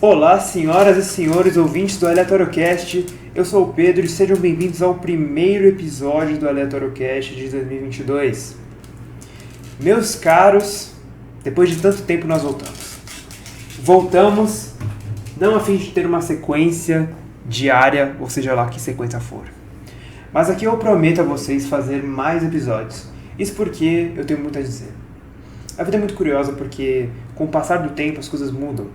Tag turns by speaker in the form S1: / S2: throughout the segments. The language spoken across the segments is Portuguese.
S1: Olá, senhoras e senhores ouvintes do AleatórioCast, eu sou o Pedro e sejam bem-vindos ao primeiro episódio do AleatórioCast de 2022. Meus caros, depois de tanto tempo nós voltamos. Voltamos não a fim de ter uma sequência diária, ou seja lá que sequência for. Mas aqui eu prometo a vocês fazer mais episódios. Isso porque eu tenho muito a dizer. A vida é muito curiosa porque, com o passar do tempo, as coisas mudam.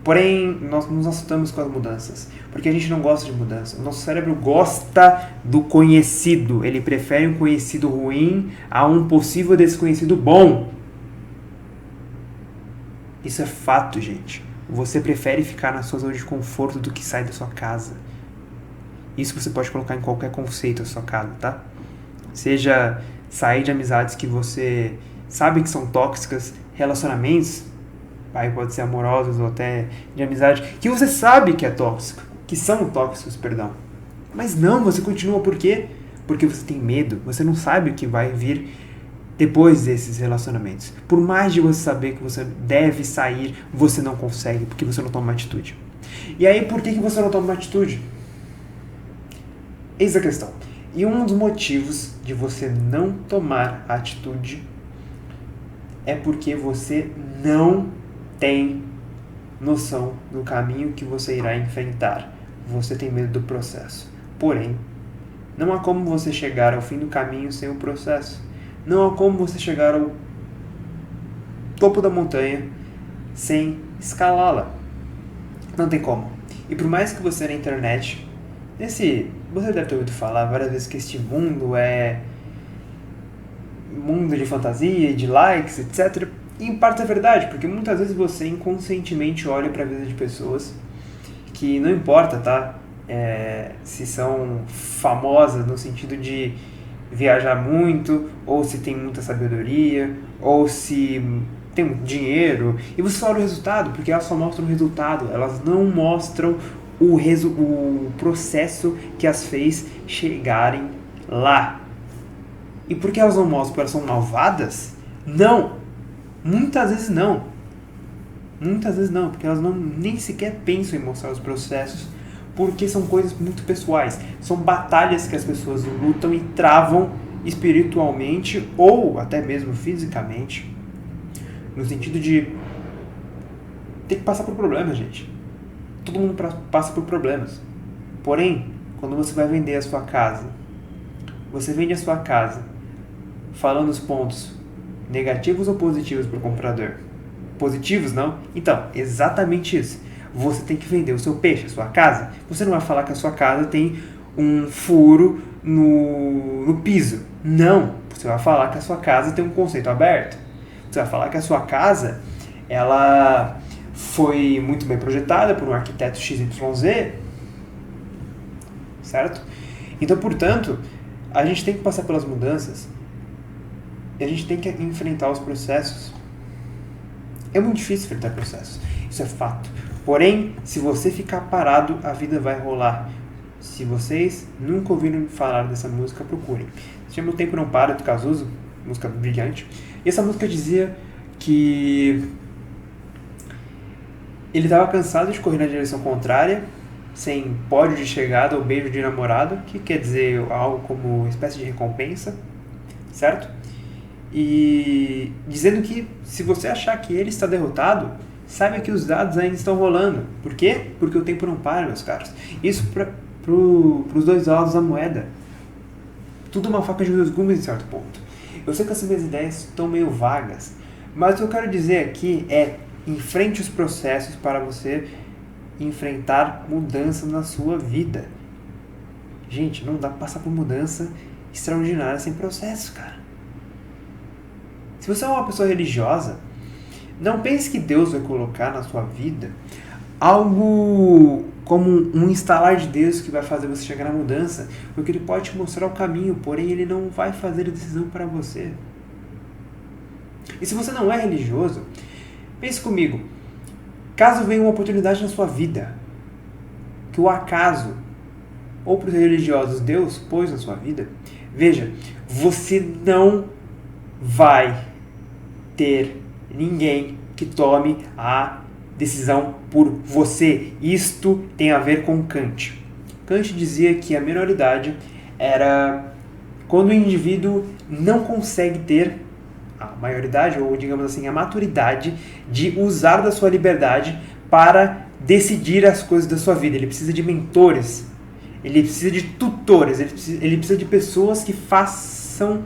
S1: Porém, nós nos assustamos com as mudanças, porque a gente não gosta de mudança. O nosso cérebro gosta do conhecido. Ele prefere um conhecido ruim a um possível desconhecido bom. Isso é fato, gente. Você prefere ficar na sua zona de conforto do que sair da sua casa. Isso você pode colocar em qualquer conceito da sua casa, tá? Seja sair de amizades que você sabe que são tóxicas, relacionamentos, aí pode ser amorosos ou até de amizade, que você sabe que é tóxico, que são tóxicos, perdão. Mas não, você continua, por quê? Porque você tem medo, você não sabe o que vai vir depois desses relacionamentos. Por mais de você saber que você deve sair, você não consegue, porque você não toma uma atitude. E aí, por que você não toma uma atitude? Eis a questão. E um dos motivos de você não tomar a atitude é porque você não tem noção do caminho que você irá enfrentar. Você tem medo do processo. Porém, não há como você chegar ao fim do caminho sem o processo. Não há como você chegar ao topo da montanha sem escalá-la. Não tem como. E por mais que você na internet, você deve ter ouvido falar várias vezes que este mundo é mundo de fantasia, de likes, etc. E em parte é verdade, porque muitas vezes você inconscientemente olha para a vida de pessoas que não importa, tá? Se são famosas no sentido de viajar muito, ou se tem muita sabedoria, ou se tem muito dinheiro, e você só olha o resultado, porque elas só mostram o resultado, elas não mostram o processo que as fez chegarem lá. E por que elas não mostram? Porque elas são malvadas? Não! Muitas vezes não. Muitas vezes não, porque elas nem sequer pensam em mostrar os processos, porque são coisas muito pessoais. São batalhas que as pessoas lutam e travam espiritualmente ou até mesmo fisicamente, no sentido de ter que passar por problemas, gente. Todo mundo passa por problemas. Porém, quando você vai vender a sua casa, você vende a sua casa falando os pontos negativos ou positivos para o comprador? Positivos, não? Então, exatamente isso. Você tem que vender o seu peixe, a sua casa. Você não vai falar que a sua casa tem um furo no piso. Não. Você vai falar que a sua casa tem um conceito aberto. Você vai falar que a sua casa ela foi muito bem projetada por um arquiteto XYZ. Certo? Então, portanto, a gente tem que passar pelas mudanças. E a gente tem que enfrentar os processos. É muito difícil enfrentar processos. Isso é fato. Porém, se você ficar parado, a vida vai rolar. Se vocês nunca ouviram falar dessa música, procurem. Se chama O Tempo Não Para, do Cazuza. Música brilhante. E essa música dizia que ele estava cansado de correr na direção contrária, sem pódio de chegada ou beijo de namorado, que quer dizer algo como espécie de recompensa, certo? E dizendo que se você achar que ele está derrotado, saiba que os dados ainda estão rolando. Por quê? Porque o tempo não para, meus caros. Isso para os dois lados da moeda. Tudo uma faca de dois gumes em certo ponto. Eu sei que essas minhas ideias estão meio vagas, mas o que eu quero dizer aqui é: enfrente os processos para você enfrentar mudança na sua vida. Gente, não dá para passar por mudança extraordinária sem processo, cara. Se você é uma pessoa religiosa, não pense que Deus vai colocar na sua vida algo como um instalar de Deus que vai fazer você chegar na mudança, porque Ele pode te mostrar o caminho, porém Ele não vai fazer a decisão para você. E se você não é religioso, pense comigo, caso venha uma oportunidade na sua vida, que o acaso, ou para os religiosos Deus pôs na sua vida, veja, você não vai ter ninguém que tome a decisão por você. Isto tem a ver com Kant. Kant dizia que a minoridade era quando o indivíduo não consegue ter a maioridade, ou digamos assim, a maturidade de usar da sua liberdade para decidir as coisas da sua vida. Ele precisa de mentores, ele precisa de tutores, ele precisa de pessoas que façam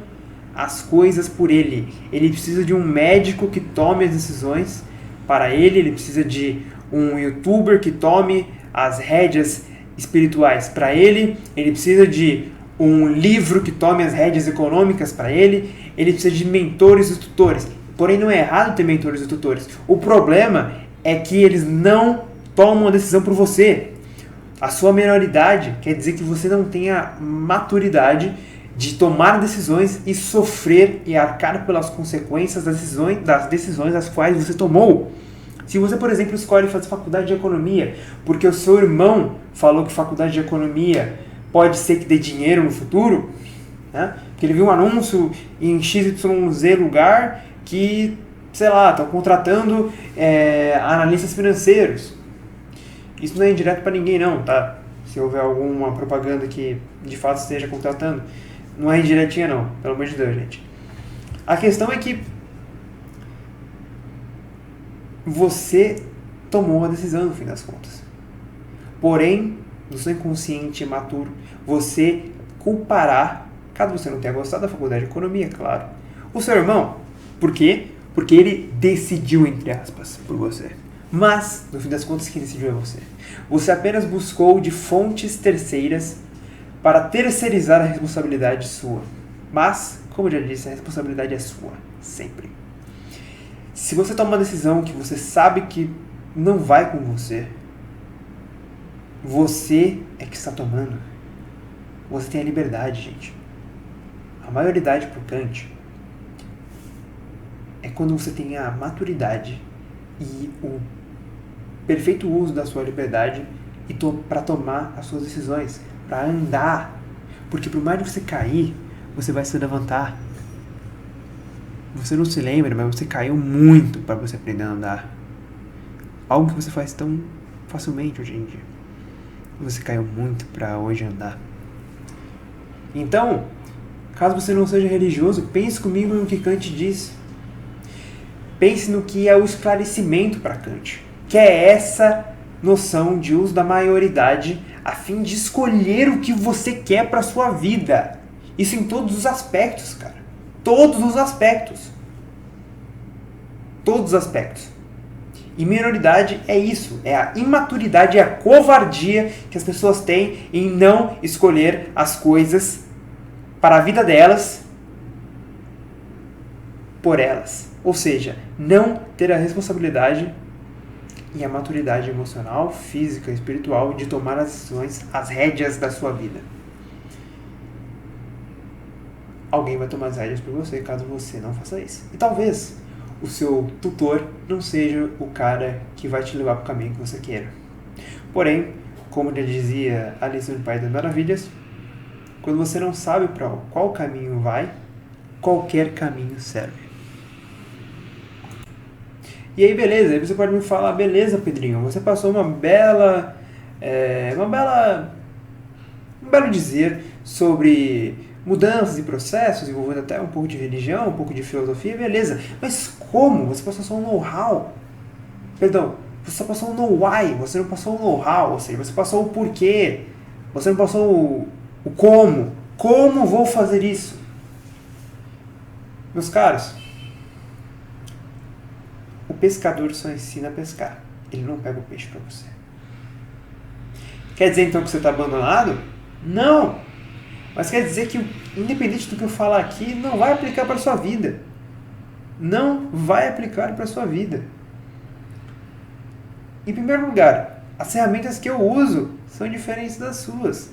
S1: as coisas por ele. Ele precisa de um médico que tome as decisões para ele, ele precisa de um youtuber que tome as rédeas espirituais para ele, ele precisa de um livro que tome as rédeas econômicas para ele, ele precisa de mentores e tutores. Porém, não é errado ter mentores e tutores. O problema é que eles não tomam a decisão por você. A sua minoridade quer dizer que você não tem a maturidade de tomar decisões e sofrer e arcar pelas consequências das decisões as quais você tomou. Se você, por exemplo, escolhe fazer faculdade de economia porque o seu irmão falou que faculdade de economia pode ser que dê dinheiro no futuro, né? Porque ele viu um anúncio em XYZ lugar que, sei lá, estão contratando analistas financeiros. Isso não é indireto para ninguém não, tá? Se houver alguma propaganda que de fato esteja contratando, não é indiretinha não, pelo amor de Deus, gente. A questão é que você tomou a decisão no fim das contas. Porém, no seu inconsciente imaturo, você culpará, caso você não tenha gostado da faculdade de economia, claro, o seu irmão. Por quê? Porque ele decidiu, entre aspas, por você. Mas, no fim das contas, quem decidiu é você. Você apenas buscou de fontes terceiras para terceirizar a responsabilidade sua. Mas, como eu já disse, a responsabilidade é sua, sempre. Se você toma uma decisão que você sabe que não vai com você, você é que está tomando. Você tem a liberdade, gente. A maioridade por Kant é quando você tem a maturidade e o perfeito uso da sua liberdade e para tomar as suas decisões, para andar. Porque por mais de você cair, você vai se levantar. Você não se lembra, mas você caiu muito para você aprender a andar. Algo que você faz tão facilmente hoje em dia. Você caiu muito para hoje andar. Então, caso você não seja religioso, pense comigo no que Kant diz. Pense no que é o esclarecimento para Kant, que é essa noção de uso da maioridade a fim de escolher o que você quer para sua vida. Isso em todos os aspectos, cara. Todos os aspectos. Todos os aspectos. E minoridade é isso, é a imaturidade, é a covardia que as pessoas têm em não escolher as coisas para a vida delas por elas. Ou seja, não ter a responsabilidade e a maturidade emocional, física e espiritual de tomar as decisões, as rédeas da sua vida. Alguém vai tomar as rédeas por você caso você não faça isso. E talvez o seu tutor não seja o cara que vai te levar para o caminho que você queira. Porém, como já dizia Alice no País das Maravilhas, quando você não sabe para qual caminho vai, qualquer caminho serve. E aí, beleza, aí você pode me falar, beleza, Pedrinho, você passou um belo dizer sobre mudanças e processos, envolvendo até um pouco de religião, um pouco de filosofia, beleza. Mas como? Você passou só um know-how. Perdão, você só passou um know-why, você não passou um know-how, ou seja, você passou o porquê, você não passou o como. Como vou fazer isso? Meus caros, o pescador só ensina a pescar, ele não pega o peixe para você. Quer dizer então que você está abandonado? Não! Mas quer dizer que, independente do que eu falar aqui, não vai aplicar para a sua vida. Não vai aplicar para a sua vida. Em primeiro lugar, as ferramentas que eu uso são diferentes das suas.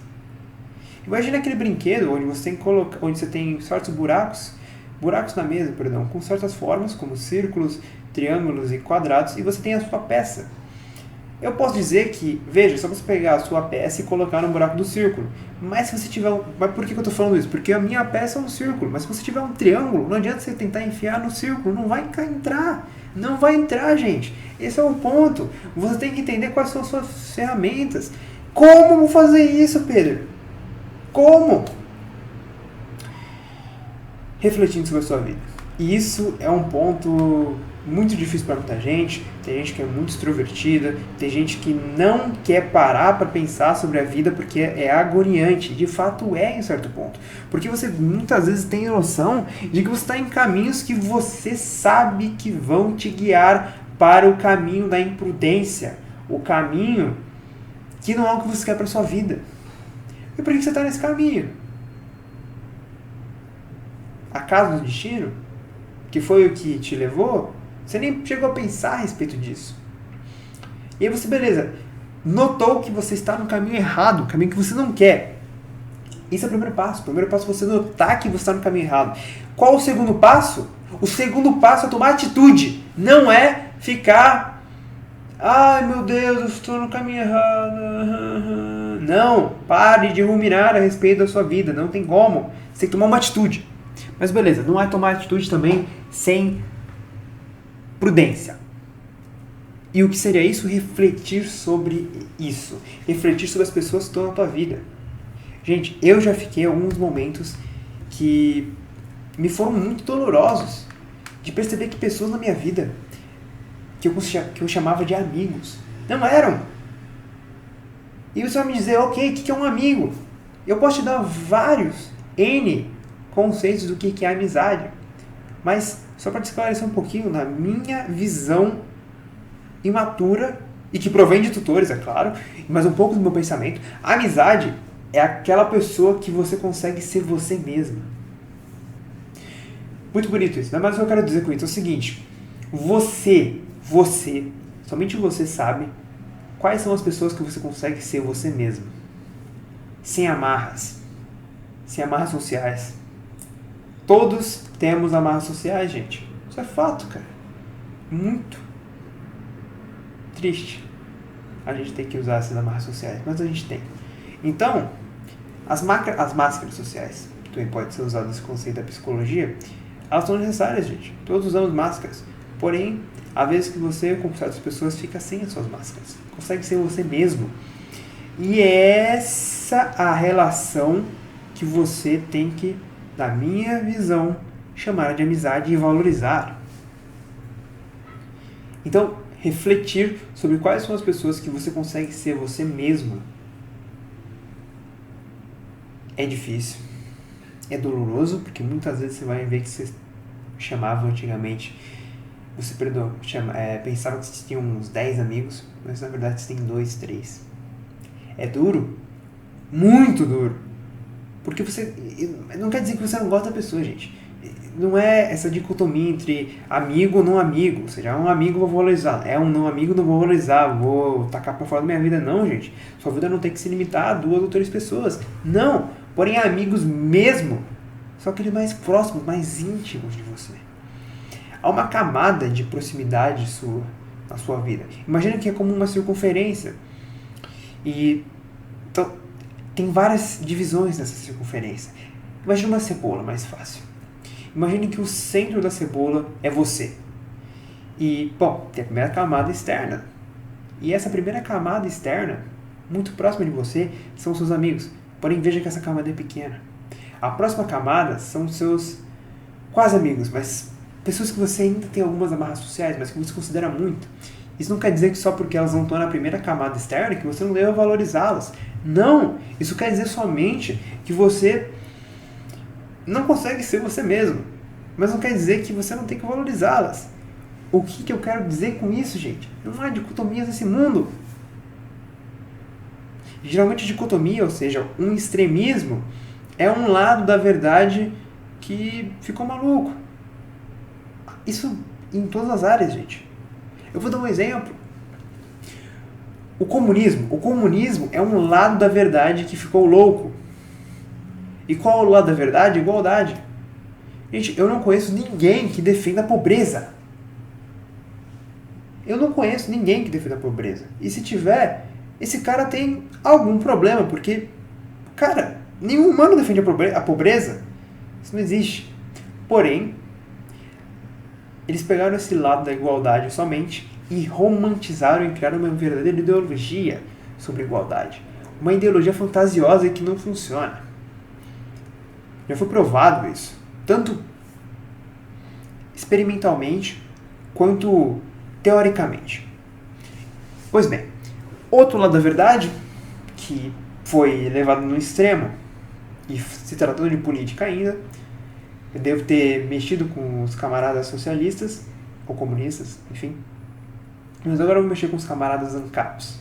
S1: Imagina aquele brinquedo onde você tem certos buracos na mesa, com certas formas, como círculos, triângulos e quadrados, e você tem a sua peça. Eu posso dizer que, veja, só você pegar a sua peça e colocar no buraco do círculo. Mas se você tiver Mas por que eu estou falando isso? Porque a minha peça é um círculo. Mas se você tiver um triângulo, não adianta você tentar enfiar no círculo. Não vai entrar. Não vai entrar, gente. Esse é o ponto. Você tem que entender quais são as suas ferramentas. Como vou fazer isso, Pedro? Como? Refletindo sobre a sua vida. E isso é um ponto muito difícil para muita gente. Tem gente que é muito extrovertida, tem gente que não quer parar para pensar sobre a vida porque é agoniante. De fato é em certo ponto. Porque você muitas vezes tem noção de que você está em caminhos que você sabe que vão te guiar para o caminho da imprudência. O caminho que não é o que você quer para sua vida. E por que você está nesse caminho? Acaso do destino? Que foi o que te levou? Você nem chegou a pensar a respeito disso. E aí você, beleza, notou que você está no caminho errado, caminho que você não quer. Esse é o primeiro passo. O primeiro passo é você notar que você está no caminho errado. Qual o segundo passo? O segundo passo é tomar atitude. Não é ficar... Ai, meu Deus, eu estou no caminho errado. Não, pare de ruminar a respeito da sua vida. Não tem como. Você tem que tomar uma atitude. Mas beleza, não é tomar atitude também sem prudência. E o que seria isso? Refletir sobre isso. Refletir sobre as pessoas que estão na tua vida. Gente, eu já fiquei em alguns momentos que me foram muito dolorosos. De perceber que pessoas na minha vida, que eu chamava de amigos, não eram. E você vai me dizer, ok, o que é um amigo? Eu posso te dar vários N conceitos do que é amizade. Mas, só para te esclarecer um pouquinho, na minha visão imatura, e que provém de tutores, é claro, mas um pouco do meu pensamento, a amizade é aquela pessoa que você consegue ser você mesmo. Muito bonito isso, né? Mas o que eu quero dizer com isso é o seguinte, você, somente você sabe quais são as pessoas que você consegue ser você mesmo. Sem amarras sociais. Todos temos amarras sociais, gente. Isso é fato, cara. Muito triste a gente tem que usar essas amarras sociais, mas a gente tem. Então, as máscaras sociais, que também pode ser usado esse conceito da psicologia, elas são necessárias, gente. Todos usamos máscaras. Porém, há vezes que você, como certas pessoas, fica sem as suas máscaras. Consegue ser você mesmo. E essa a relação que você tem que, na minha visão, chamar de amizade e valorizar. Então, refletir sobre quais são as pessoas que você consegue ser você mesmo. É difícil. É doloroso, porque muitas vezes você vai ver que você chamava antigamente, você pensava que você tinha uns 10 amigos, mas na verdade você tem 2, 3. É duro? Muito duro. Porque você... Não quer dizer que você não gosta da pessoa, gente. Não é essa dicotomia entre amigo ou não amigo. Ou seja, um amigo eu vou valorizar. É um não amigo não vou valorizar. Vou tacar pra fora da minha vida. Não, gente. Sua vida não tem que se limitar a 2 ou 3 pessoas. Não. Porém, amigos mesmo. São aqueles mais próximos, mais íntimos de você. Há uma camada de proximidade sua na sua vida. Imagina que é como uma circunferência. E então, tem várias divisões nessa circunferência. Imagina uma cebola, mais fácil. Imagine que o centro da cebola é você. E, bom, tem a primeira camada externa. E essa primeira camada externa, muito próxima de você, são seus amigos. Porém, veja que essa camada é pequena. A próxima camada são seus quase amigos, mas pessoas que você ainda tem algumas amarras sociais, mas que você considera muito. Isso não quer dizer que só porque elas não estão na primeira camada externa que você não deve valorizá-las. Não! Isso quer dizer somente que você não consegue ser você mesmo. Mas não quer dizer que você não tem que valorizá-las. O que eu quero dizer com isso, gente? Não há dicotomias nesse mundo. Geralmente dicotomia, ou seja, um extremismo, é um lado da verdade que ficou maluco. Isso em todas as áreas, gente. Eu vou dar um exemplo. O comunismo é um lado da verdade que ficou louco. E qual é o lado da verdade? Igualdade. Gente, eu não conheço ninguém que defenda a pobreza. Eu não conheço ninguém que defenda a pobreza. E se tiver, esse cara tem algum problema, porque, cara, nenhum humano defende a pobreza. Isso não existe. Porém, Eles pegaram esse lado da igualdade somente e romantizaram e criaram uma verdadeira ideologia sobre igualdade. Uma ideologia fantasiosa que não funciona. Já foi provado isso, tanto experimentalmente quanto teoricamente. Pois bem, outro lado da verdade, que foi levado no extremo, e se tratando de política ainda, eu devo ter mexido com os camaradas socialistas, ou comunistas, enfim, mas agora eu vou mexer com os camaradas ancapos.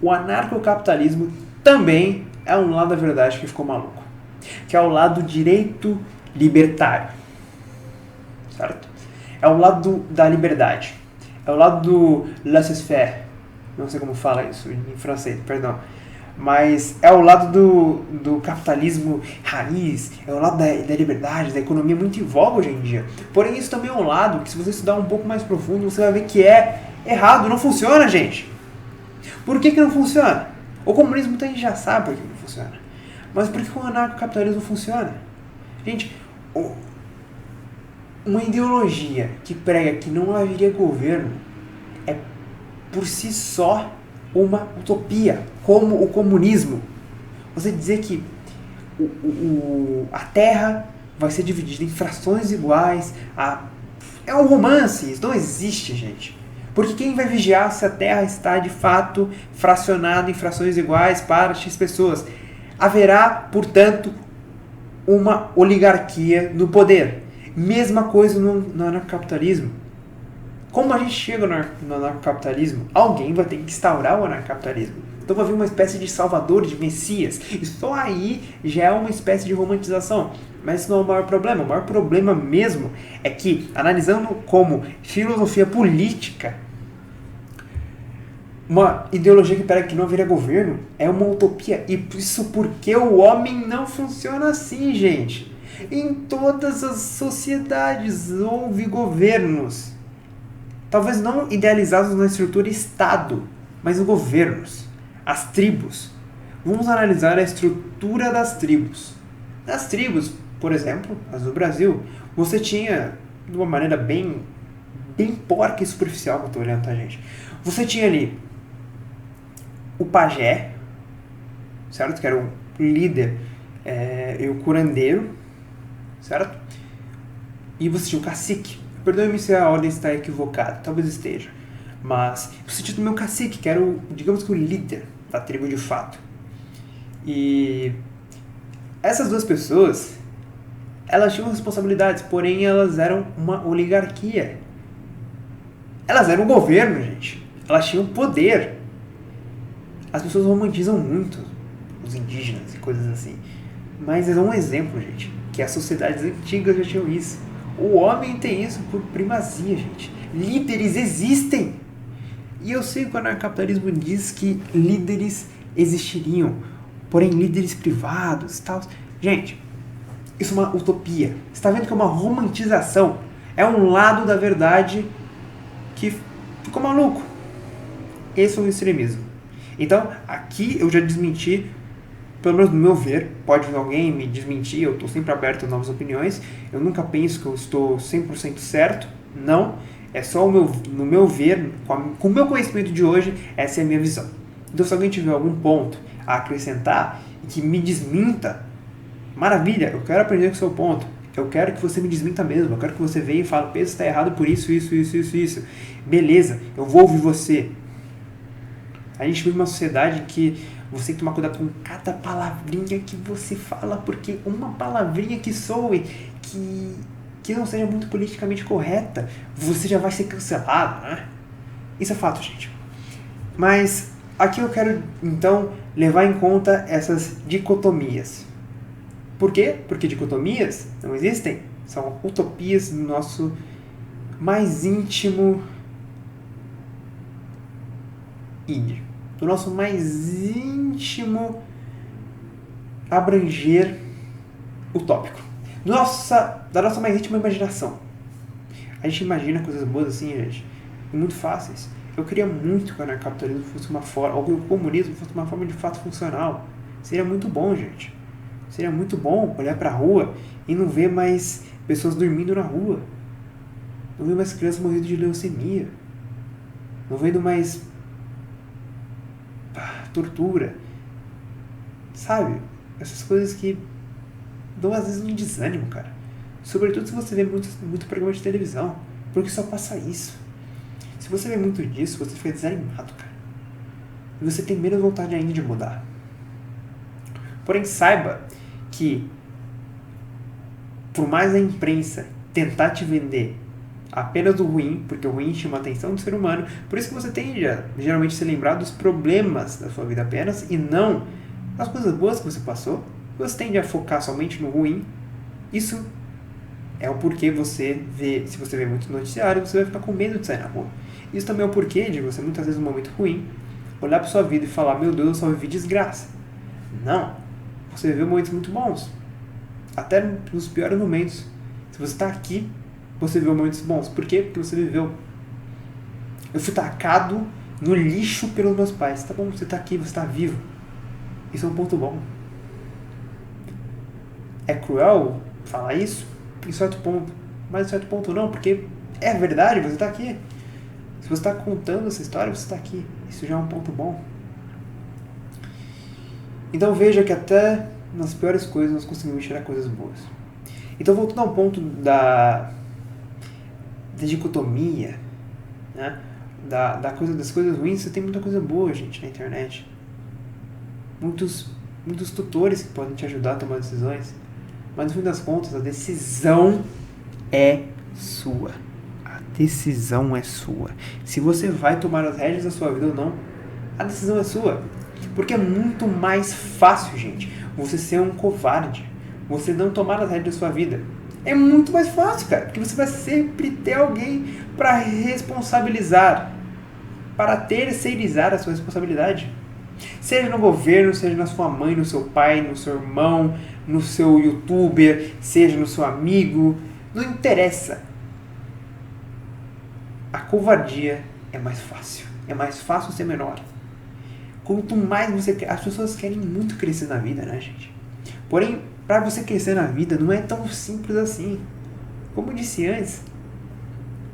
S1: O anarcocapitalismo também é um lado da verdade que ficou maluco, que é o lado direito libertário, certo? É o lado da liberdade, é o lado do laissez-faire, não sei como fala isso em francês, perdão, mas é o lado do capitalismo raiz, é o lado da liberdade, da economia muito em voga hoje em dia. Porém, isso também é um lado que, se você estudar um pouco mais profundo, você vai ver que é errado, não funciona, gente. Por que não funciona? O comunismo muita gente já sabe por que não funciona. Mas por que o anarcocapitalismo funciona? Gente, uma ideologia que prega que não haveria governo é por si só uma utopia, como o comunismo. Você dizer que a Terra vai ser dividida em frações iguais, é um romance, isso não existe, gente. Porque quem vai vigiar se a Terra está de fato fracionada em frações iguais para X pessoas? Haverá, portanto, uma oligarquia no poder. Mesma coisa no anarcocapitalismo. Como a gente chega no anarcocapitalismo? Alguém vai ter que instaurar o anarcocapitalismo. Então vai vir uma espécie de salvador, de messias. E só aí já é uma espécie de romantização. Mas isso não é o maior problema. O maior problema mesmo é que, analisando como filosofia política, uma ideologia que prega que não haveria governo é uma utopia. E isso porque o homem não funciona assim, gente. Em todas as sociedades houve governos. Talvez não idealizados na estrutura Estado, mas os governos, as tribos. Vamos analisar a estrutura das tribos. Nas tribos, por exemplo, as do Brasil, você tinha, de uma maneira bem porca e superficial que eu estou olhando, tá, gente? Você tinha ali o pajé, certo? Que era o líder e o curandeiro, certo? E você tinha o cacique. Perdoe-me se a ordem está equivocada, talvez esteja. Mas você tinha também o cacique, que era digamos que o líder da tribo de fato. E essas duas pessoas, elas tinham responsabilidades, porém elas eram uma oligarquia. Elas eram o governo, gente. Elas tinham poder. As pessoas romantizam muito os indígenas e coisas assim. Mas é um exemplo, gente, que as sociedades antigas já tinham isso. O homem tem isso por primazia, gente. Líderes existem. E eu sei que o anarcocapitalismo diz que líderes existiriam, porém líderes privados e tal. Gente, isso é uma utopia. Você está vendo que é uma romantização. É um lado da verdade que ficou maluco. Esse é o extremismo. Então, aqui eu já desmenti, pelo menos no meu ver, pode alguém me desmentir, eu estou sempre aberto a novas opiniões, eu nunca penso que eu estou 100% certo, não, é só no meu ver, com o meu conhecimento de hoje, essa é a minha visão. Então se alguém tiver algum ponto a acrescentar e que me desminta, maravilha, eu quero aprender com o seu ponto, eu quero que você me desminta mesmo, eu quero que você venha e fale, Pedro, está errado por isso, beleza, eu vou ouvir você. A gente vive uma sociedade que você tem que tomar cuidado com cada palavrinha que você fala, porque uma palavrinha que soe, que não seja muito politicamente correta, você já vai ser cancelado, né? Isso é fato, gente. Mas aqui eu quero, então, levar em conta essas dicotomias. Por quê? Porque dicotomias não existem. São utopias no nosso mais íntimo id. Do nosso mais íntimo abranger utópico. Da nossa mais íntima imaginação. A gente imagina coisas boas assim, gente, muito fáceis. Eu queria muito que o anarcocapitalismo fosse uma forma, ou que o comunismo fosse uma forma de fato funcional. Seria muito bom, gente. Seria muito bom olhar pra rua e não ver mais pessoas dormindo na rua. Não vendo mais crianças morrendo de leucemia. Não vendo mais tortura. Sabe? Essas coisas que dão às vezes um desânimo, cara. Sobretudo se você vê muito programa de televisão. Porque só passa isso. Se você vê muito disso, você fica desanimado, cara. E você tem menos vontade ainda de mudar. Porém, saiba que por mais a imprensa tentar te vender apenas o ruim, porque o ruim chama a atenção do ser humano, por isso que você tende a geralmente se lembrar dos problemas da sua vida apenas e não das coisas boas que você passou. Você tende a focar somente no ruim. Isso é o porquê você vê, se você vê muito noticiário, você vai ficar com medo de sair na rua. Isso também é o porquê de você, muitas vezes, num momento ruim, olhar para sua vida e falar, meu Deus, eu só vivi desgraça. Não. Você viveu momentos muito bons. Até nos piores momentos. Se você está aqui, você viveu momentos bons. Por quê? Porque você viveu. Eu fui tacado no lixo pelos meus pais. Tá bom, você está aqui, você está vivo. Isso é um ponto bom. É cruel falar isso? Em certo ponto. Mas em certo ponto não, porque é verdade, você está aqui. Se você está contando essa história, você está aqui. Isso já é um ponto bom. Então veja que até nas piores coisas nós conseguimos tirar coisas boas. Então voltando ao ponto da dicotomia, né? Das coisas ruins, você tem muita coisa boa, gente, na internet. Muitos tutores que podem te ajudar a tomar decisões. Mas no fim das contas, a decisão é sua. A decisão é sua. Se você vai tomar as rédeas da sua vida ou não, a decisão é sua. Porque é muito mais fácil, gente, você ser um covarde. Você não tomar as rédeas da sua vida. É muito mais fácil, cara. Porque você vai sempre ter alguém para responsabilizar. Para terceirizar a sua responsabilidade. Seja no governo, seja na sua mãe, no seu pai, no seu irmão, no seu youtuber, seja no seu amigo. Não interessa. A covardia é mais fácil. É mais fácil ser menor. Quanto mais você quer... As pessoas querem muito crescer na vida, né, gente? Porém, para você crescer na vida, não é tão simples assim. Como eu disse antes,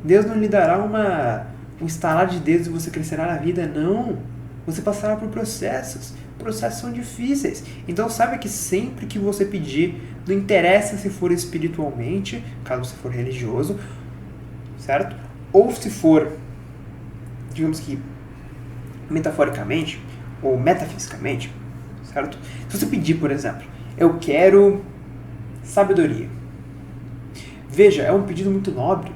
S1: Deus não lhe dará um estalar de dedos e você crescerá na vida, não. Você passará por processos. Processos são difíceis. Então saiba que sempre que você pedir, não interessa se for espiritualmente, caso você for religioso, certo? Ou se for, digamos que, metaforicamente, ou metafisicamente, certo? Se você pedir, por exemplo, eu quero sabedoria. Veja, é um pedido muito nobre,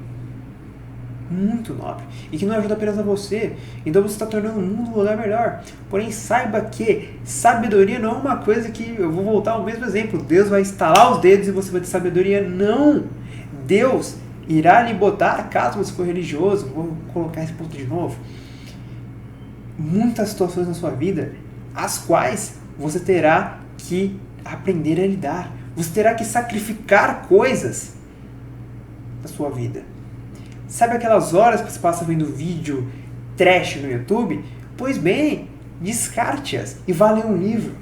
S1: e que não ajuda apenas a você. Então você está tornando o mundo um lugar melhor. Porém, saiba que sabedoria não é uma coisa que, eu vou voltar ao mesmo exemplo, Deus vai estalar os dedos e você vai ter sabedoria. Não! Deus irá lhe botar, caso você for religioso, vou colocar esse ponto de novo, muitas situações na sua vida, as quais você terá que aprender a lidar. Você terá que sacrificar coisas da sua vida. Sabe aquelas horas que você passa vendo vídeo trash no YouTube? Pois bem, descarte-as e vá ler um livro.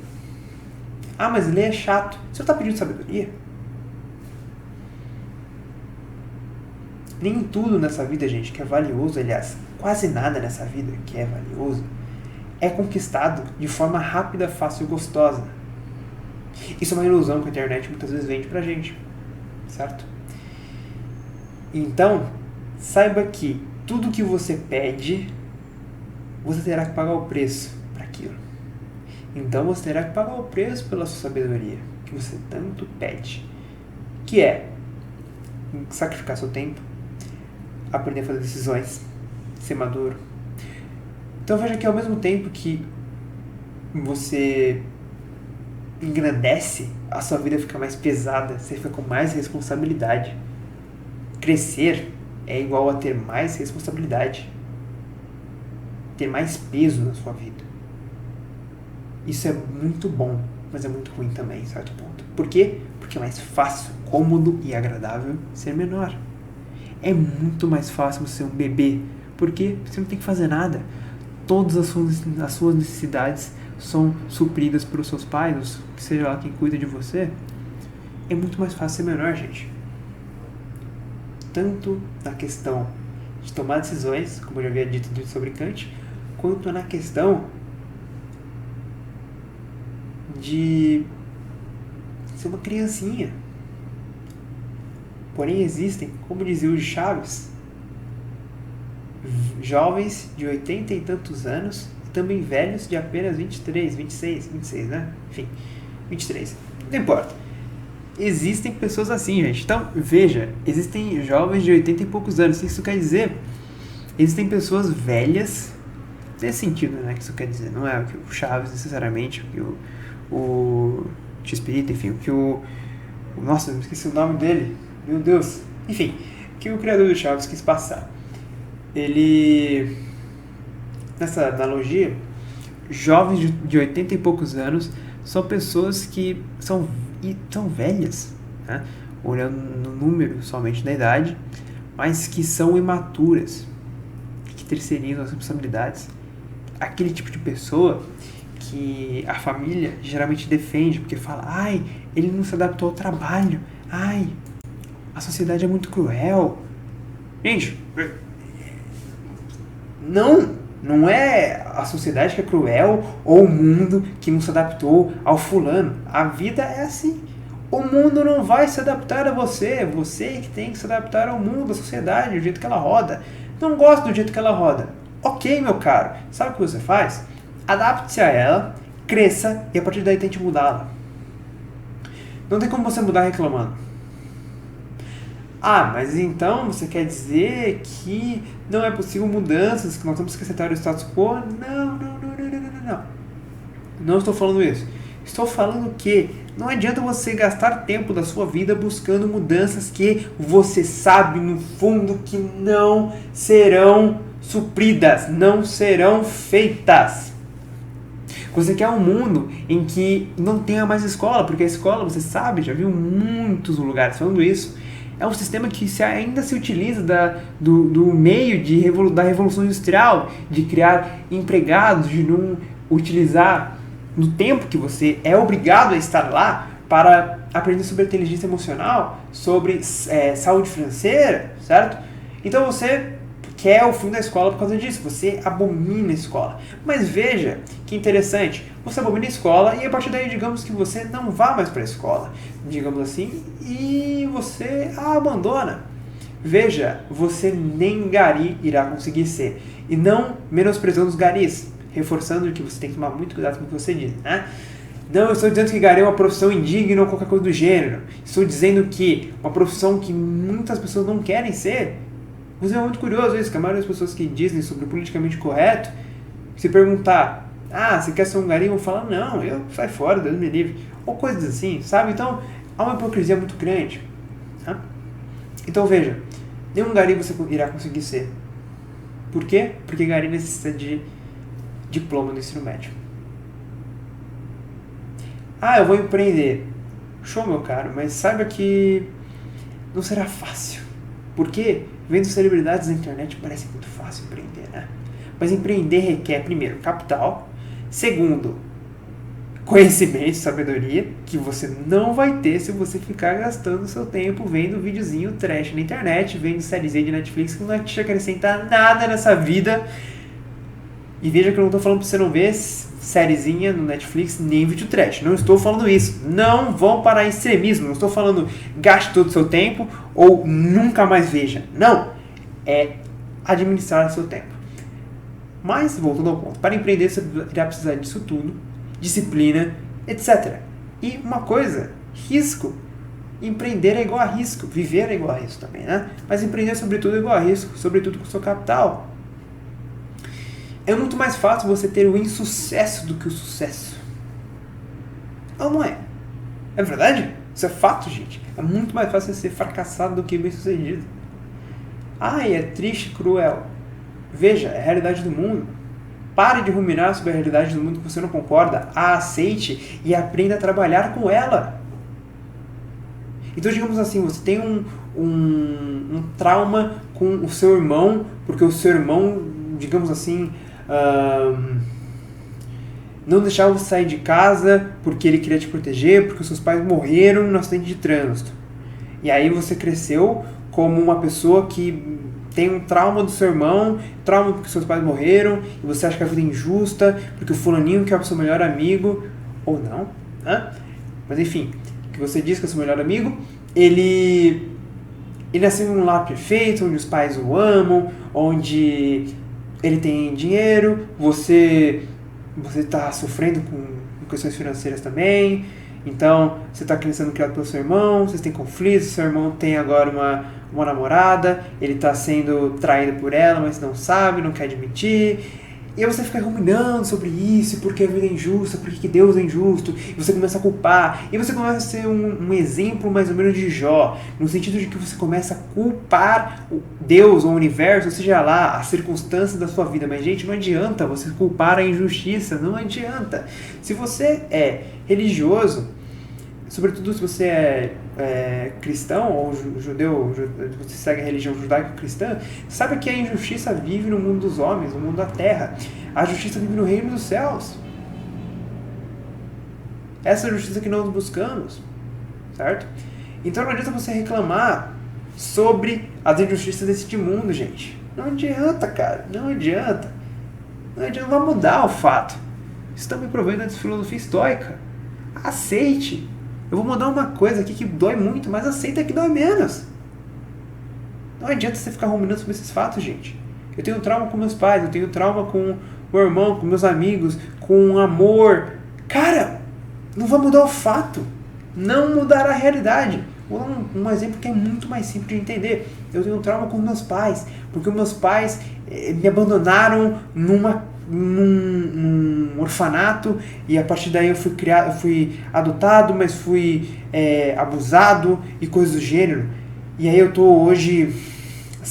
S1: Ah, mas ler é chato. Você está pedindo sabedoria? Nem tudo nessa vida, gente, que é valioso, aliás, quase nada nessa vida que é valioso, é conquistado de forma rápida, fácil e gostosa. Isso é uma ilusão que a internet muitas vezes vende pra gente, certo? Então, saiba que tudo que você pede, você terá que pagar o preço para aquilo. Então você terá que pagar o preço pela sua sabedoria, que você tanto pede. Que é sacrificar seu tempo, aprender a fazer decisões, ser maduro. Então veja que ao mesmo tempo que você engrandece, a sua vida fica mais pesada, você fica com mais responsabilidade. Crescer é igual a ter mais responsabilidade, ter mais peso na sua vida. Isso é muito bom, mas é muito ruim também, em certo ponto. Por quê? Porque é mais fácil, cômodo e agradável ser menor. É muito mais fácil você ser um bebê, porque você não tem que fazer nada. Todas as suas necessidades são supridas pelos seus pais, ou seja lá quem cuida de você. É muito mais fácil ser menor, gente. tanto na questão de tomar decisões, como eu já havia dito sobre Kant, quanto na questão de ser uma criancinha. Porém existem, como dizia o Chaves, jovens de 80 e tantos anos, também velhos de apenas 23, 26, né? Enfim, 23. Não importa. Existem pessoas assim, gente. Então, veja, existem jovens de 80 e poucos anos. O que isso quer dizer? Existem pessoas velhas, nesse sentido, né? Que isso quer dizer. Não é o que o Chaves, necessariamente, o que o X-Pirito, enfim, o que nossa, eu esqueci o nome dele. Meu Deus. Enfim, o que o criador do Chaves quis passar. Ele, nessa analogia, jovens de 80 e poucos anos são pessoas que são velhas, né? Olhando no número somente da idade, mas que são imaturas, que terceirizam as responsabilidades. Aquele tipo de pessoa que a família geralmente defende, porque fala, ai, ele não se adaptou ao trabalho, ai, a sociedade é muito cruel. Gente, não é a sociedade que é cruel ou o mundo que não se adaptou ao fulano. A vida é assim. O mundo não vai se adaptar a você. Você que tem que se adaptar ao mundo, à sociedade, do jeito que ela roda. Não gosto do jeito que ela roda. Ok, meu caro. Sabe o que você faz? Adapte-se a ela, cresça e a partir daí tente mudá-la. Não tem como você mudar reclamando. Ah, mas então você quer dizer que não é possível mudanças, que nós temos que aceitar o status quo? Não. Não estou falando isso. Estou falando que não adianta você gastar tempo da sua vida buscando mudanças que você sabe no fundo que não serão supridas, não serão feitas. Você quer um mundo em que não tenha mais escola, porque a escola, você sabe, já viu muitos lugares falando isso, é um sistema que ainda se utiliza do meio da Revolução Industrial, de criar empregados, de não utilizar no tempo que você é obrigado a estar lá para aprender sobre inteligência emocional, sobre saúde financeira, certo? Então você quer o fim da escola por causa disso, você abomina a escola. Mas veja que interessante, você abomina a escola e a partir daí digamos que você não vá mais para a escola, digamos assim, e você a abandona. Veja, você nem gari irá conseguir ser. E não menosprezando os garis, reforçando que você tem que tomar muito cuidado com o que você diz, né? Não estou dizendo que gari é uma profissão indigna ou qualquer coisa do gênero. Estou dizendo que uma profissão que muitas pessoas não querem ser. Você é muito curioso isso, que a maioria das pessoas que dizem sobre o politicamente correto, se perguntar, você quer ser um gari? Vão falar, não, eu saio fora, Deus me livre. Ou coisas assim, sabe? Então, há uma hipocrisia muito grande. Tá? Então, veja, nenhum gari você irá conseguir ser. Por quê? Porque gari necessita de diploma do ensino médio. Eu vou empreender. Show, meu caro, mas saiba que não será fácil. Por quê? Vendo celebridades na internet parece muito fácil empreender, né? Mas empreender requer, primeiro, capital. Segundo, conhecimento, sabedoria, que você não vai ter se você ficar gastando seu tempo vendo videozinho trash na internet, vendo sériezinha de Netflix que não vai te acrescentar nada nessa vida. E veja que eu não estou falando para você não ver sériezinha no Netflix nem vídeo trash. Não estou falando isso. Não vão para extremismo. Não estou falando gaste todo o seu tempo ou nunca mais veja. Não. É administrar o seu tempo. Mas, voltando ao ponto, para empreender você irá precisar disso tudo, disciplina, etc. E uma coisa, risco. Empreender é igual a risco. Viver é igual a risco também, né? Mas empreender sobretudo é igual a risco, sobretudo com o seu capital. É muito mais fácil você ter o insucesso do que o sucesso. Não é? É verdade? Isso é fato, gente. É muito mais fácil ser fracassado do que bem-sucedido. É triste e cruel. Veja, é a realidade do mundo. Pare de ruminar sobre a realidade do mundo que você não concorda. A aceite e aprenda a trabalhar com ela. Então, digamos assim, você tem um trauma com o seu irmão, porque o seu irmão, digamos assim, não deixava você sair de casa porque ele queria te proteger, porque os seus pais morreram no acidente de trânsito. E aí você cresceu como uma pessoa que tem um trauma do seu irmão, trauma porque seus pais morreram, e você acha que a vida é injusta, porque o fulaninho que é o seu melhor amigo, ou não, né? Mas enfim, que você diz que é o seu melhor amigo, ele nasceu em um lar perfeito, onde os pais o amam, onde ele tem dinheiro, você está sofrendo com questões financeiras também, então você está sendo criado pelo seu irmão, vocês têm conflitos, seu irmão tem agora uma namorada, ele está sendo traído por ela, mas não sabe, não quer admitir, e aí você fica ruminando sobre isso, porque a vida é injusta, porque Deus é injusto, e você começa a culpar, e você começa a ser um exemplo mais ou menos de Jó, no sentido de que você começa a culpar Deus, ou o universo, ou seja lá, as circunstâncias da sua vida. Mas, gente, não adianta você culpar a injustiça, não adianta. Se você é religioso, sobretudo se você é cristão ou judeu, você segue a religião judaico-cristã, sabe que a injustiça vive no mundo dos homens, no mundo da terra. A justiça vive no reino dos céus. Essa é a justiça que nós buscamos, certo? Então não adianta você reclamar sobre as injustiças deste mundo, gente. Não adianta, cara, não adianta. Não vai mudar o fato. Isso também provém da filosofia estoica. Aceite. Eu vou mudar uma coisa aqui que dói muito, mas aceita que dói menos. Não adianta você ficar ruminando sobre esses fatos, gente. Eu tenho trauma com meus pais, eu tenho trauma com o irmão, com meus amigos, com amor. Cara, não vai mudar o fato. Não mudará a realidade. Vou dar um exemplo que é muito mais simples de entender. Eu tenho trauma com meus pais, porque meus pais me abandonaram num orfanato, e a partir daí eu fui adotado, mas fui abusado e coisas do gênero. E aí eu tô hoje,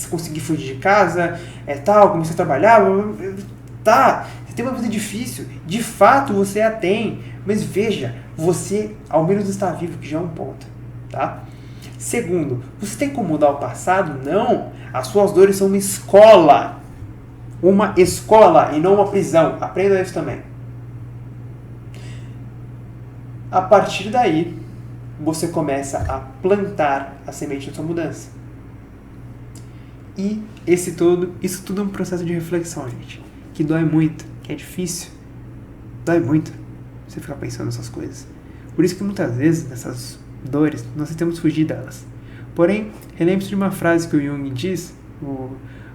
S1: consegui fugir de casa, comecei a trabalhar, tá, você tem uma vida difícil, de fato você a tem, mas veja, você ao menos está vivo, que já é um ponto, tá? Segundo, você tem como mudar o passado? Não, as suas dores são uma escola e não uma prisão. Aprenda isso também. A partir daí, você começa a plantar a semente da sua mudança. E isso tudo é um processo de reflexão, gente. Que dói muito, que é difícil. Dói muito você ficar pensando nessas coisas. Por isso que muitas vezes, essas dores, nós tentamos fugir delas. Porém, relembre-se de uma frase que o Jung diz,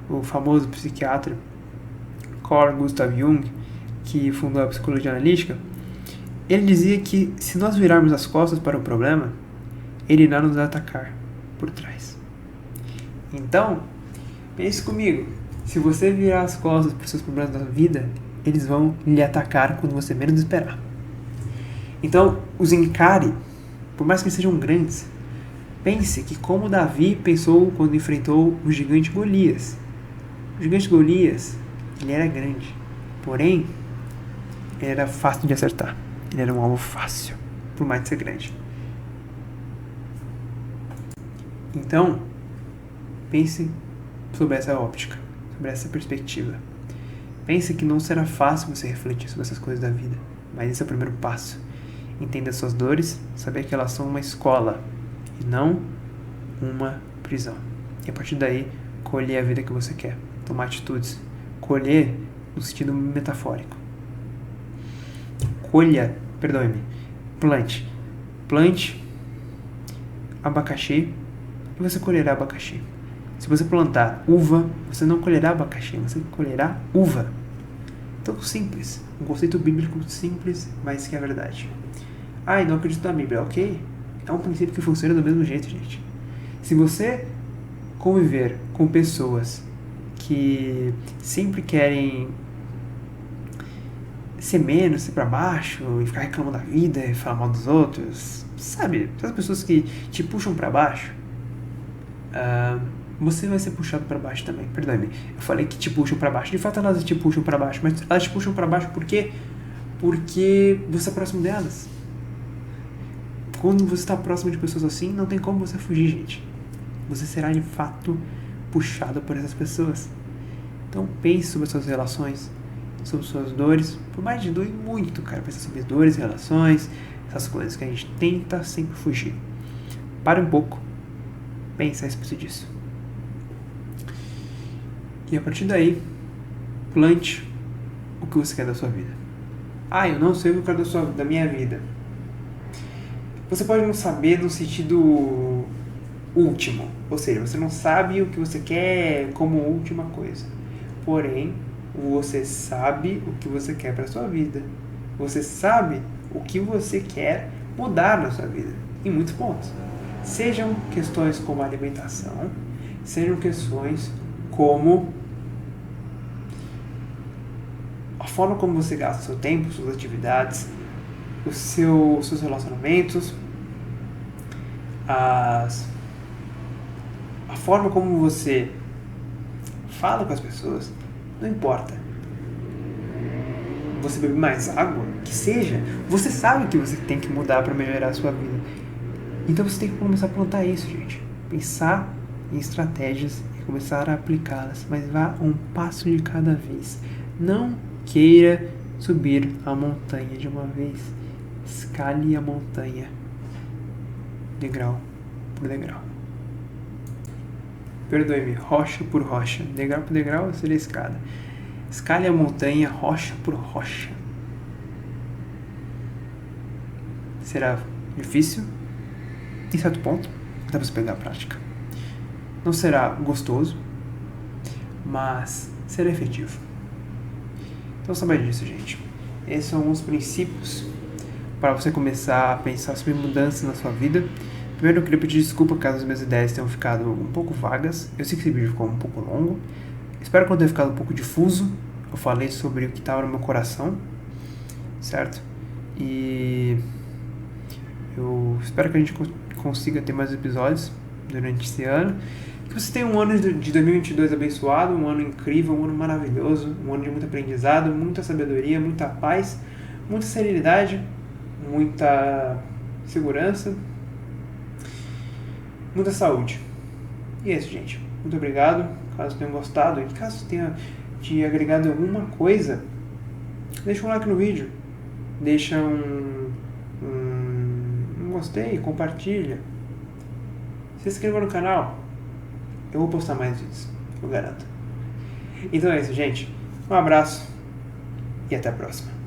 S1: o famoso psiquiatra Carl Gustav Jung, que fundou a psicologia analítica. Ele dizia que se nós virarmos as costas para o problema, ele irá nos atacar por trás. Então, pense comigo, se você virar as costas para os seus problemas da vida, eles vão lhe atacar quando você menos esperar. Então, os encare, por mais que eles sejam grandes. Pense que como Davi pensou quando enfrentou o gigante Golias. O gigante Golias, ele era grande, porém, ele era fácil de acertar. Ele era um alvo fácil, por mais de ser grande. Então, pense sobre essa óptica, sobre essa perspectiva. Pense que não será fácil você refletir sobre essas coisas da vida, mas esse é o primeiro passo. Entenda suas dores, saber que elas são uma escola e não uma prisão. E a partir daí, colher a vida que você quer, tomar atitudes. Colher no sentido metafórico. Plante abacaxi e você colherá abacaxi. Se você plantar uva, você não colherá abacaxi, você colherá uva. Então, simples. Um conceito bíblico simples, mas que é verdade. E não acredito na Bíblia, ok? É um princípio que funciona do mesmo jeito, gente. Se você conviver com pessoas que sempre querem ser menos, ser pra baixo, e ficar reclamando da vida, e falar mal dos outros, sabe? Essas pessoas que te puxam pra baixo, você vai ser puxado pra baixo também. Perdoe-me, eu falei que te puxam pra baixo. De fato elas te puxam pra baixo, mas elas te puxam pra baixo por quê? Porque você é próximo delas. Quando você está próximo de pessoas assim, não tem como você fugir, gente. Você será de fato puxado por essas pessoas. Então pense sobre as suas relações, sobre suas dores. Por mais de doer muito, cara, pensar sobre dores, relações, essas coisas que a gente tenta sempre fugir. Pare um pouco Pensa a respeito disso. E a partir daí, plante o que você quer da sua vida. Eu não sei o que eu quero da minha vida. Você pode não saber no sentido último. Ou seja, você não sabe o que você quer como última coisa. Porém, você sabe o que você quer para a sua vida. Você sabe o que você quer mudar na sua vida. Em muitos pontos. Sejam questões como alimentação, sejam questões como a forma como você gasta seu tempo, suas atividades, os seus relacionamentos, a forma como você fala com as pessoas, não importa. Você bebe mais água, que seja, você sabe o que você tem que mudar para melhorar a sua vida. Então você tem que começar a plantar isso, gente. Pensar em estratégias e começar a aplicá-las, mas vá um passo de cada vez. Não queira subir a montanha de uma vez. Escale a montanha, degrau por degrau. Perdoe-me, rocha por rocha. Degrau por degrau seria escada. Escale a montanha, rocha por rocha. Será difícil, em certo ponto, até você pegar a prática. Não será gostoso, mas será efetivo. Então saiba disso, gente. Esses são os princípios para você começar a pensar sobre mudanças na sua vida. Primeiro eu queria pedir desculpa caso as minhas ideias tenham ficado um pouco vagas. Eu sei que esse vídeo ficou um pouco longo. Espero que não tenha ficado um pouco difuso. Eu falei sobre o que estava no meu coração, certo? E eu espero que a gente consiga ter mais episódios durante esse ano. Que você tenha um ano de 2022 abençoado, um ano incrível, um ano maravilhoso, um ano de muito aprendizado, muita sabedoria, muita paz, muita serenidade, muita segurança, muita saúde. E é isso, gente. Muito obrigado. Caso tenham gostado e caso tenha te agregado alguma coisa, deixa um like no vídeo, deixa um gostei, compartilha, se inscreva no canal. Eu vou postar mais vídeos, eu garanto. Então é isso, gente. Um abraço e até a próxima.